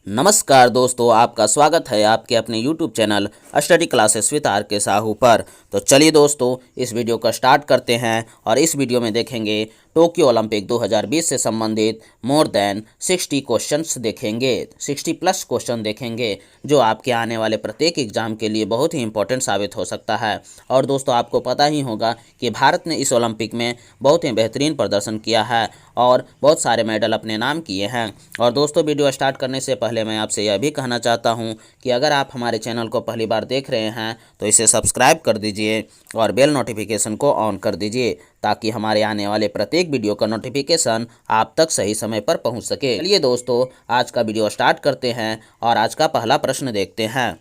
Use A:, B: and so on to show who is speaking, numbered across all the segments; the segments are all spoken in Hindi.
A: नमस्कार दोस्तों, आपका स्वागत है आपके अपने YouTube channel study classes with R K Sahu पर। तो चलिए दोस्तों, इस वीडियो का स्टार्ट करते हैं और इस वीडियो में देखेंगे टोक्यो ओलंपिक 2020 से संबंधित मोर देन 60 क्वेश्चंस देखेंगे, 60 प्लस क्वेश्चन देखेंगे जो आपके आने वाले प्रत्येक एग्जाम के लिए बहुत ही इंपॉर्टेंट साबित हो सकता है। और दोस्तों, आपको पता ही होगा कि भारत ने इस ओलंपिक में बहुत ही बेहतरीन प्रदर्शन किया है और बहुत सारे मेडल अपने नाम किए हैं। और दोस्तों, वीडियो स्टार्ट करने से पहले मैं आपसे यह भी कहना चाहता हूं कि अगर आप हमारे चैनल को पहली बार देख रहे हैं तो इसे सब्सक्राइब कर दीजिए और बेल नोटिफिकेशन को ऑन कर दीजिए ताकि हमारे आने वाले प्रत्येक वीडियो का नोटिफिकेशन आप तक सही समय पर पहुंच सके। चलिए दोस्तों, आज का वीडियो स्टार्ट करते हैं और आज का पहला प्रश्न देखते हैं।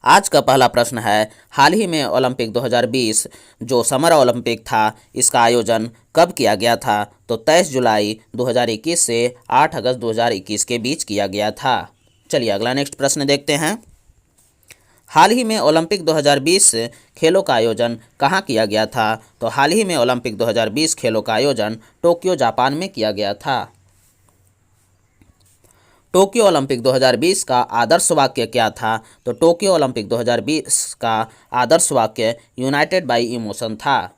A: आज का पहला प्रश्न है, हाल ही में ओलंपिक 2020 जो समर ओलंपिक था, इसका आयोजन कब किया गया था? तो 23 जुलाई 2021 से 8 अगस्त 2021 के बीच किया गया था। चलिए अगला नेक्स्ट प्रश्न देखते हैं। हाल ही में ओलंपिक 2020 खेलों का आयोजन कहाँ किया गया था? तो हाल ही में ओलंपिक 2020 खेलों का आयोजन टोक्यो, जापान में किया गया था। टोक्यो ओलंपिक 2020 का आदर्श वाक्य क्या था? तो टोक्यो ओलंपिक 2020 का आदर्श वाक्य यूनाइटेड बाय इमोशन था।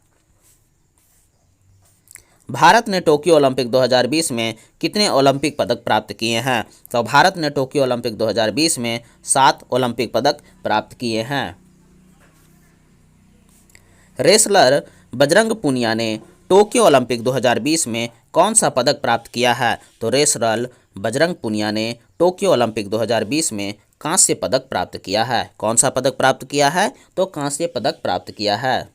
A: भारत ने टोक्यो ओलंपिक 2020 में कितने ओलंपिक पदक प्राप्त किए हैं? तो भारत ने टोक्यो ओलंपिक 2020 में 7 ओलंपिक पदक प्राप्त किए हैं। रेसलर बजरंग पुनिया ने टोक्यो ओलंपिक 2020 में कौन सा पदक प्राप्त किया है? तो रेसलर बजरंग पुनिया ने टोक्यो ओलंपिक 2020 में कांस्य पदक प्राप्त किया है। कौन सा पदक प्राप्त किया है? तो कांस्य पदक प्राप्त किया है।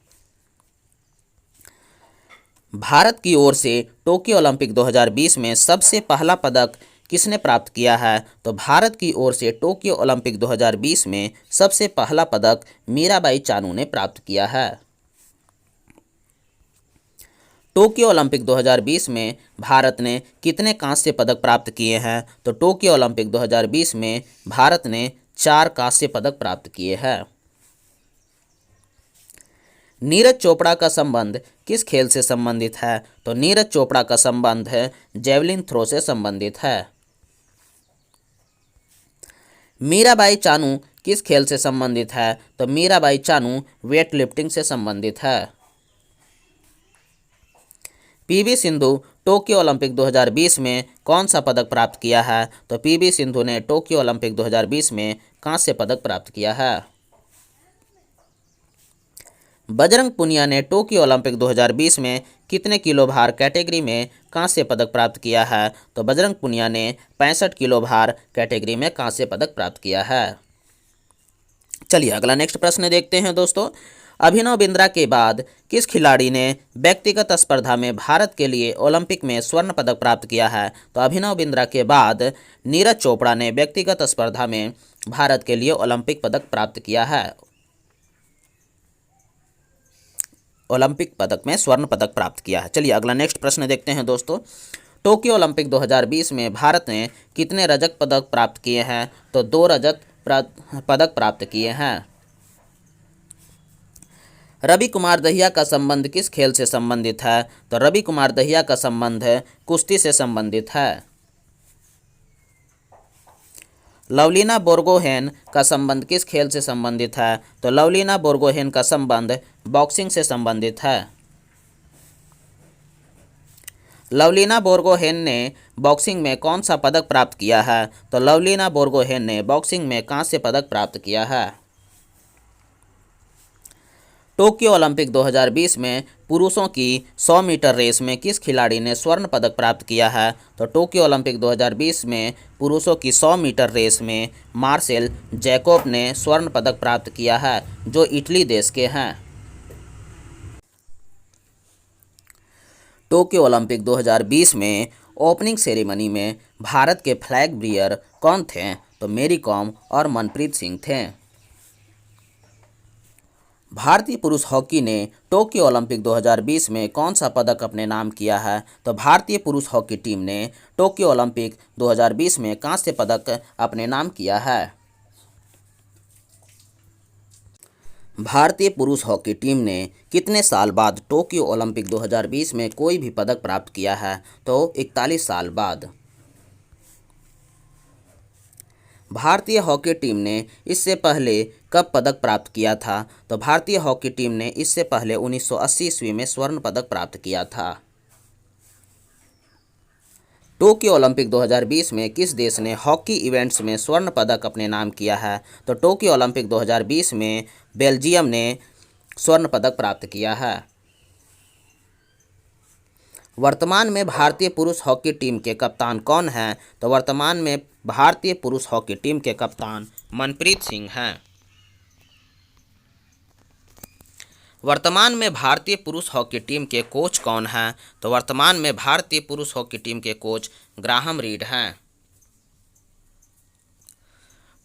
A: भारत की ओर से टोक्यो ओलंपिक 2020 में सबसे पहला पदक किसने प्राप्त किया है? तो भारत की ओर से टोक्यो ओलंपिक 2020 में सबसे पहला पदक मीराबाई चानू ने प्राप्त किया है। टोक्यो ओलंपिक 2020 में भारत ने कितने कांस्य पदक प्राप्त किए हैं? तो टोक्यो ओलंपिक 2020 में भारत ने 4 कांस्य पदक प्राप्त किए हैं। नीरज चोपड़ा का संबंध किस खेल से संबंधित है? तो नीरज चोपड़ा का संबंध जेवलिन थ्रो से संबंधित है। मीराबाई चानू किस खेल से संबंधित है? तो मीराबाई चानू वेट लिफ्टिंग से संबंधित है। पीवी सिंधु टोक्यो ओलंपिक 2020 में कौन सा पदक प्राप्त किया है? तो पीवी सिंधु ने टोक्यो ओलंपिक 2020 में कांस्य पदक प्राप्त किया है। बजरंग पुनिया ने टोक्यो ओलंपिक 2020 में कितने किलो भार कैटेगरी में कांस्य पदक प्राप्त किया है? तो बजरंग पुनिया ने 65 किलो भार कैटेगरी में कांस्य पदक प्राप्त किया है। चलिए अगला नेक्स्ट प्रश्न देखते हैं दोस्तों। अभिनव बिंद्रा के बाद किस खिलाड़ी ने व्यक्तिगत स्पर्धा में भारत के लिए ओलंपिक में स्वर्ण पदक प्राप्त किया है? तो अभिनव बिंद्रा के बाद नीरज चोपड़ा ने व्यक्तिगत स्पर्धा में भारत के लिए ओलंपिक पदक प्राप्त किया है। ओलंपिक पदक में स्वर्ण पदक प्राप्त किया है। चलिए अगला नेक्स्ट प्रश्न देखते हैं दोस्तों। टोक्यो ओलंपिक 2020 में भारत ने कितने रजत पदक प्राप्त किए हैं? तो 2 रजत पदक प्राप्त किए हैं। रवि कुमार दहिया का संबंध किस खेल से संबंधित है? तो रवि कुमार दहिया का संबंध कुश्ती से संबंधित है। लवलीना बोर्गोहेन का संबंध किस खेल से संबंधित है? तो लवलीना बोर्गोहेन का संबंध बॉक्सिंग से संबंधित है। लवलीना बोर्गोहेन ने बॉक्सिंग में कौन सा पदक प्राप्त किया है? तो लवलीना बोर्गोहेन ने बॉक्सिंग में कांस्य पदक प्राप्त किया है। टोक्यो ओलंपिक 2020 में पुरुषों की 100 मीटर रेस में किस खिलाड़ी ने स्वर्ण पदक प्राप्त किया है? तो टोक्यो ओलंपिक 2020 में पुरुषों की 100 मीटर रेस में मार्सेल जैकोब ने स्वर्ण पदक प्राप्त किया है, जो इटली देश के हैं। टोक्यो ओलंपिक 2020 में ओपनिंग सेरेमनी में भारत के फ्लैग बेयर कौन थे? तो मेरी कॉम और मनप्रीत सिंह थे। भारतीय पुरुष हॉकी ने टोक्यो ओलंपिक 2020 में कौन सा पदक अपने नाम किया है? तो भारतीय पुरुष हॉकी टीम ने टोक्यो ओलंपिक 2020 में कांस्य पदक अपने नाम किया है। भारतीय पुरुष हॉकी टीम ने कितने साल बाद टोक्यो ओलंपिक 2020 में कोई भी पदक प्राप्त किया है? तो 41 साल बाद। भारतीय हॉकी टीम ने इससे पहले कब पदक प्राप्त किया था? तो भारतीय हॉकी टीम ने इससे पहले 1980 ईस्वी में स्वर्ण पदक प्राप्त किया था। टोक्यो ओलंपिक 2020 में किस देश ने हॉकी इवेंट्स में स्वर्ण पदक अपने नाम किया है? तो टोक्यो ओलंपिक 2020 में बेल्जियम ने स्वर्ण पदक प्राप्त किया है। वर्तमान में भारतीय पुरुष हॉकी टीम के कप्तान कौन हैं? तो वर्तमान में भारतीय पुरुष हॉकी टीम के कप्तान मनप्रीत सिंह हैं। वर्तमान में भारतीय पुरुष हॉकी टीम के कोच कौन हैं? तो वर्तमान में भारतीय पुरुष हॉकी टीम के कोच ग्राहम रीड हैं।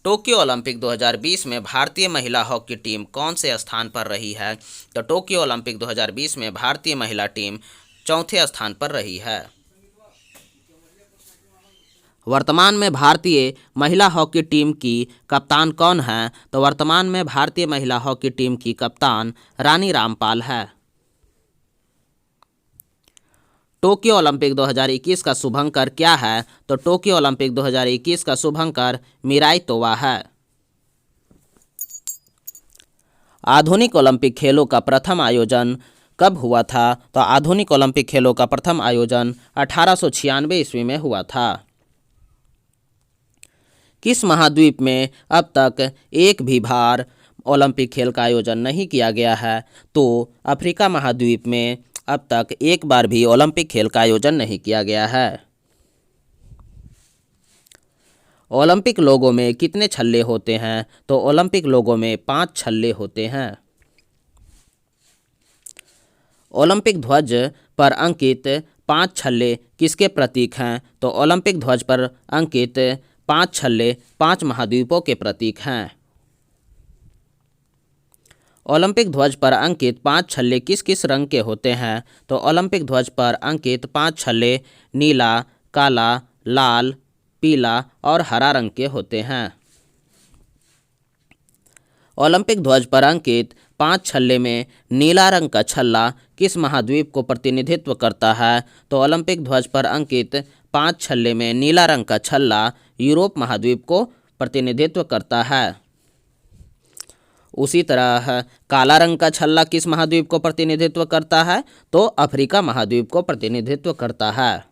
A: टोक्यो ओलंपिक 2020 में भारतीय महिला हॉकी टीम कौन से स्थान पर रही है? तो टोक्यो ओलंपिक 2020 में भारतीय महिला टीम चौथे स्थान पर रही है। वर्तमान में भारतीय महिला हॉकी टीम की कप्तान कौन है? तो वर्तमान में भारतीय महिला हॉकी टीम की कप्तान रानी रामपाल है। टोक्यो ओलंपिक 2021 का शुभंकर क्या है? तो टोक्यो ओलंपिक 2021 का शुभंकर मिराई तोवा है। आधुनिक ओलंपिक खेलों का प्रथम आयोजन कब हुआ था? तो आधुनिक ओलंपिक खेलों का प्रथम आयोजन 1896 ईस्वी में हुआ था। किस महाद्वीप में अब तक एक भी बार ओलंपिक खेल का आयोजन नहीं किया गया है? तो अफ्रीका महाद्वीप में अब तक एक बार भी ओलंपिक खेल का आयोजन नहीं किया गया है। ओलंपिक लोगों में कितने छल्ले होते हैं? तो ओलंपिक लोगों में 5 छल्ले होते हैं। ओलंपिक ध्वज पर अंकित 5 छल्ले किसके प्रतीक हैं? तो ओलंपिक ध्वज पर अंकित 5 छल्ले 5 महाद्वीपों के प्रतीक हैं। ओलंपिक ध्वज पर अंकित 5 छल्ले किस किस रंग के होते हैं? तो ओलंपिक ध्वज पर अंकित 5 छल्ले नीला, काला, लाल, पीला और हरा रंग के होते हैं। ओलंपिक ध्वज पर अंकित 5 छल्ले में नीला रंग का छल्ला किस महाद्वीप को प्रतिनिधित्व करता है? तो ओलंपिक ध्वज पर अंकित 5 छल्ले में नीला रंग का छल्ला यूरोप महाद्वीप को प्रतिनिधित्व करता है। उसी तरह काला रंग का छल्ला किस महाद्वीप को प्रतिनिधित्व करता है? तो अफ्रीका महाद्वीप को प्रतिनिधित्व करता है।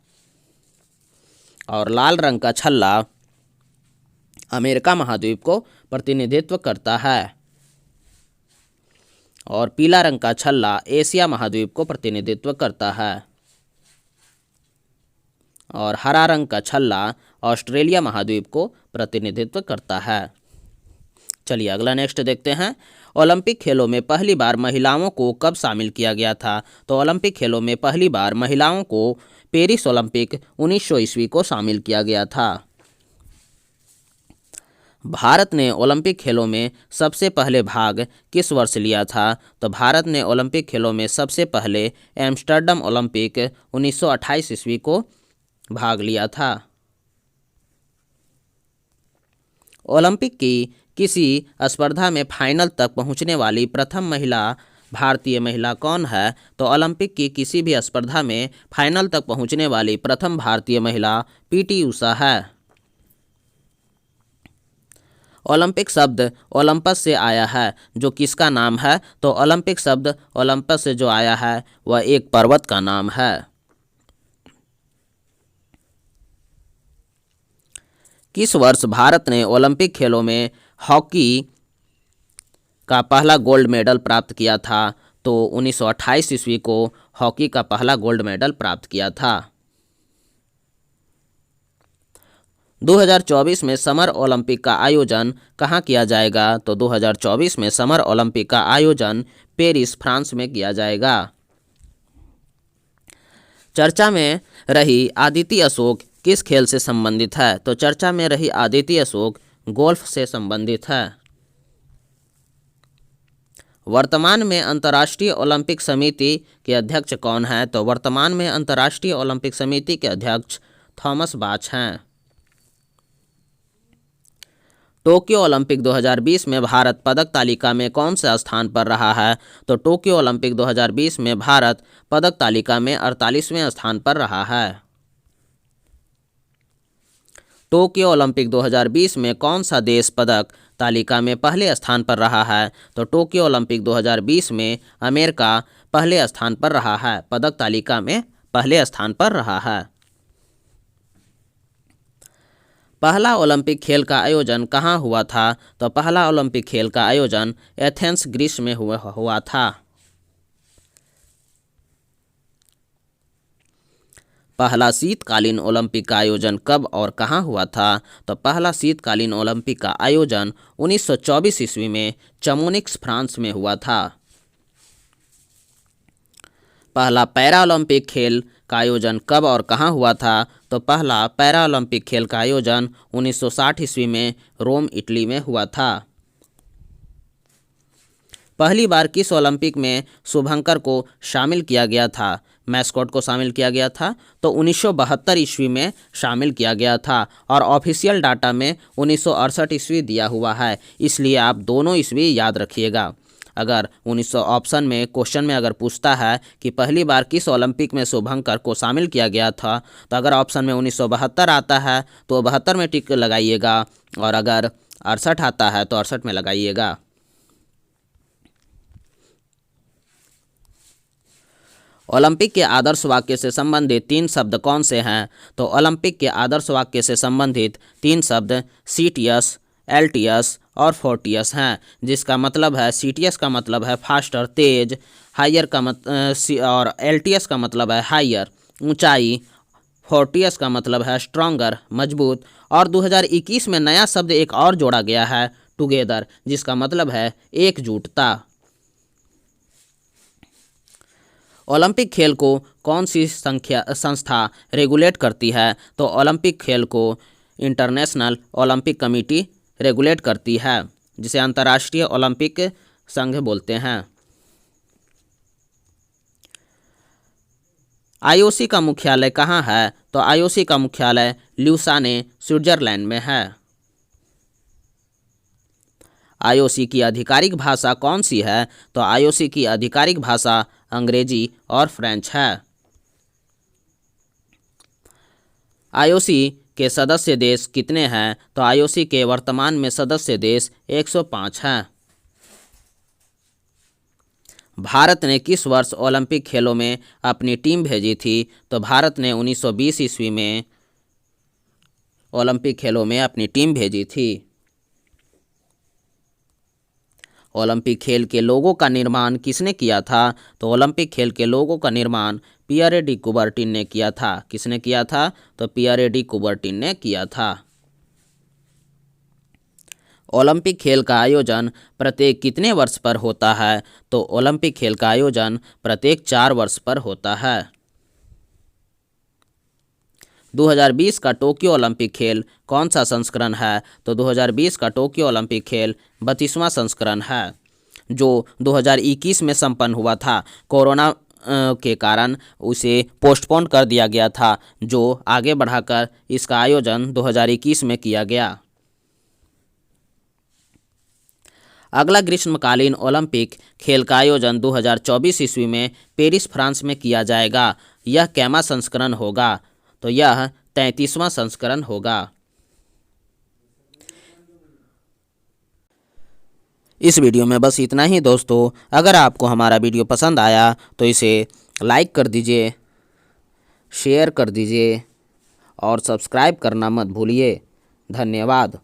A: और लाल रंग का छल्ला अमेरिका महाद्वीप को प्रतिनिधित्व करता है। और पीला रंग का छल्ला एशिया महाद्वीप को प्रतिनिधित्व करता है। और हरा रंग का छल्ला ऑस्ट्रेलिया महाद्वीप को प्रतिनिधित्व करता है। चलिए अगला नेक्स्ट देखते हैं। ओलंपिक खेलों में पहली बार महिलाओं को कब शामिल किया गया था? तो ओलंपिक खेलों में पहली बार महिलाओं को पेरिस ओलंपिक 1900 ईस्वी को शामिल किया गया था। भारत ने ओलंपिक खेलों में सबसे पहले भाग किस वर्ष लिया था? तो भारत ने ओलंपिक खेलों में सबसे पहले एम्स्टर्डम ओलंपिक 1928 ईस्वी को भाग लिया था। ओलंपिक की किसी स्पर्धा में फाइनल तक पहुंचने वाली प्रथम भारतीय महिला कौन है? तो ओलंपिक की किसी भी स्पर्धा में फाइनल तक पहुंचने वाली प्रथम भारतीय महिला पीटी उषा है। ओलंपिक शब्द ओलंपस से आया है, जो किसका नाम है? तो ओलंपिक शब्द ओलंपस से जो आया है वह एक पर्वत का नाम है। किस वर्ष भारत ने ओलंपिक खेलों में हॉकी का पहला गोल्ड मेडल प्राप्त किया था? तो 1928 ईस्वी को हॉकी का पहला गोल्ड मेडल प्राप्त किया था। 2024 में समर ओलंपिक का आयोजन कहाँ किया जाएगा? तो 2024 में समर ओलंपिक का आयोजन पेरिस, फ्रांस में किया जाएगा। चर्चा में रही आदिति अशोक किस खेल से संबंधित है? तो चर्चा में रही आदिति अशोक गोल्फ से संबंधित है। वर्तमान में अंतर्राष्ट्रीय ओलंपिक समिति के अध्यक्ष कौन है? तो वर्तमान में अंतर्राष्ट्रीय ओलंपिक समिति के अध्यक्ष थॉमस बाच हैं। टोक्यो ओलंपिक 2020 में भारत पदक तालिका में कौन से स्थान पर रहा है? तो टोक्यो ओलंपिक 2020 में भारत पदक तालिका में 48वें स्थान पर रहा है। टोक्यो ओलंपिक 2020 में कौन सा देश पदक तालिका में पहले स्थान पर रहा है? तो टोक्यो ओलंपिक 2020 में अमेरिका पहले स्थान पर रहा है, पदक तालिका में पहले स्थान पर रहा है। पहला ओलंपिक खेल का आयोजन कहाँ हुआ था? तो पहला ओलंपिक खेल का आयोजन एथेंस ग्रीस में हुआ था। पहला शीतकालीन ओलंपिक का आयोजन कब और कहाँ हुआ था? तो पहला शीतकालीन ओलंपिक का आयोजन 1924 ईस्वी में चमोनिक्स फ्रांस में हुआ था। पहला पैरा ओलंपिक खेल का आयोजन कब और कहाँ हुआ था? तो पहला पैरा ओलंपिक खेल का आयोजन 1960 ईस्वी में रोम, इटली में हुआ था। पहली बार किस ओलंपिक में शुभंकर को शामिल किया गया था? मैस्कॉट को शामिल किया गया था तो 1972 ईस्वी में शामिल किया गया था और ऑफिशियल डाटा में 1968 ईस्वी दिया हुआ है, इसलिए आप दोनों ईस्वी याद रखिएगा। अगर 1900 ऑप्शन में क्वेश्चन में अगर पूछता है कि पहली बार किस ओलंपिक में शुभंकर को शामिल किया गया था, तो अगर ऑप्शन में 1972 आता है तो 72 में टिक लगाइएगा और अगर 68 आता है तो 68 में लगाइएगा। ओलंपिक के आदर्श वाक्य से संबंधित 3 शब्द कौन से हैं? तो ओलंपिक के आदर्श वाक्य से संबंधित 3 शब्द सीटीएस, एलटीएस और फोर्टियस हैं, जिसका मतलब है सीटीएस का मतलब है फास्टर, तेज, हायर का और एलटीएस का मतलब है हायर, ऊंचाई, फोर्टियस का मतलब है स्ट्रॉन्गर, मजबूत। और 2021 में नया शब्द एक और जोड़ा गया है, टुगेदर, जिसका मतलब है एकजुटता। ओलंपिक खेल को कौन सी संस्था रेगुलेट करती है? तो ओलंपिक खेल को इंटरनेशनल ओलंपिक कमेटी रेगुलेट करती है, जिसे अंतर्राष्ट्रीय ओलंपिक संघ बोलते हैं। आईओसी का मुख्यालय कहाँ है? तो आईओसी का मुख्यालय ल्यूसाने, स्विट्जरलैंड में है। आईओसी की आधिकारिक भाषा कौन सी है? तो आईओसी की आधिकारिक भाषा अंग्रेजी और फ्रेंच है। आईओसी के सदस्य देश कितने हैं? तो आईओसी के वर्तमान में सदस्य देश 105 हैं। भारत ने किस वर्ष ओलंपिक खेलों में अपनी टीम भेजी थी? तो भारत ने 1920 ईस्वी में ओलंपिक खेलों में अपनी टीम भेजी थी। ओलंपिक खेल के लोगों का निर्माण किसने किया था? तो ओलंपिक खेल के लोगों का निर्माण पियरे डी कुबर्टिन ने किया था। किसने किया था? तो पियरे डी कुबर्टिन ने किया था। ओलंपिक खेल का आयोजन प्रत्येक कितने वर्ष पर होता है? तो ओलंपिक खेल का आयोजन प्रत्येक 4 वर्ष पर होता है। 2020 का टोक्यो ओलंपिक खेल कौन सा संस्करण है? तो 2020 का टोक्यो ओलंपिक खेल 32वां संस्करण है, जो 2021 में संपन्न हुआ था। कोरोना के कारण उसे पोस्टपोन कर दिया गया था, जो आगे बढ़ाकर इसका आयोजन 2021 में किया गया। अगला ग्रीष्मकालीन ओलंपिक खेल का आयोजन 2024 ईस्वी में पेरिस, फ्रांस में किया जाएगा। यह कैमा संस्करण होगा? तो यह 33वां संस्करण होगा। इस वीडियो में बस इतना ही दोस्तों। अगर आपको हमारा वीडियो पसंद आया तो इसे लाइक कर दीजिए, शेयर कर दीजिए और सब्सक्राइब करना मत भूलिए। धन्यवाद।